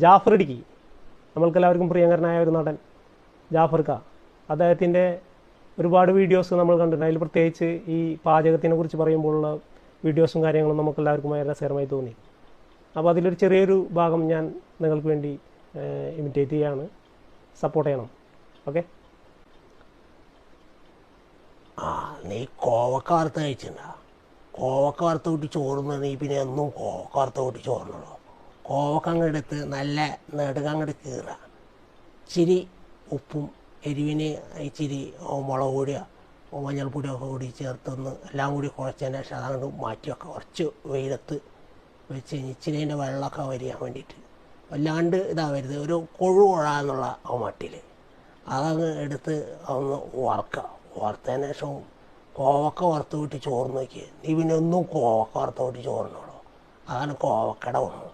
ജാഫർ ഇടുക്കി, നമ്മൾക്കെല്ലാവർക്കും പ്രിയങ്കരനായ ഒരു നടൻ ജാഫർ ഖാൻ, അദ്ദേഹത്തിൻ്റെ ഒരുപാട് വീഡിയോസ് നമ്മൾ കണ്ടിട്ടുണ്ട്. അതിൽ പ്രത്യേകിച്ച് ഈ പാചകത്തിനെ കുറിച്ച് പറയുമ്പോഴുള്ള വീഡിയോസും കാര്യങ്ങളും നമുക്കെല്ലാവർക്കും വളരെ രസകരമായി തോന്നി. അപ്പോൾ അതിലൊരു ചെറിയൊരു ഭാഗം ഞാൻ നിങ്ങൾക്ക് വേണ്ടി ഇമിറ്റേറ്റ് ചെയ്യാണ്. സപ്പോർട്ട് ചെയ്യണം. ഓക്കെ. നീ കോവക്ക വറുത്ത് കഴിച്ചിട്ടുണ്ടോ? കോവക്ക വറുത്ത് കൂട്ടി ചോറുന്ന നീ പിന്നെ എന്നും കോവക്ക വറുത്ത് കൂട്ടി ചോറിനുള്ളൂ. കോവക്ക അങ്ങെടുത്ത് നല്ല നെടുകങ്ങോട്ട് കീറുക, ഇച്ചിരി ഉപ്പും എരിവിന് ഇച്ചിരി മുളക് പൊടിയോ മഞ്ഞൾപ്പൊടിയൊക്കെ കൂടി ചേർത്തൊന്ന് എല്ലാം കൂടി കുഴച്ചതിന് ശേഷം അതങ്ങോട്ട് മാറ്റി വെക്കുക. കുറച്ച് വെയിലത്ത് വെച്ച് ഇച്ചിരി അതിൻ്റെ വെള്ളമൊക്കെ വരിയാൻ വേണ്ടിയിട്ട്, വല്ലാണ്ട് ഇതാവരുത്, ഒരു കൊഴുകൊഴാന്നുള്ള ആ മട്ടിൽ അതങ്ങ് എടുത്ത് ഒന്ന് വറുക്കുക. വറുത്തതിന് ശേഷം കോവക്ക വറുത്ത് കൂട്ടി ചോറ് നോക്കി നീ പിന്നെ ഒന്നും കോവക്ക വറുത്ത് കൂട്ടി ചോറിനുള്ളൂ. അതാണ് കോവക്കയുടെ ഗുണം.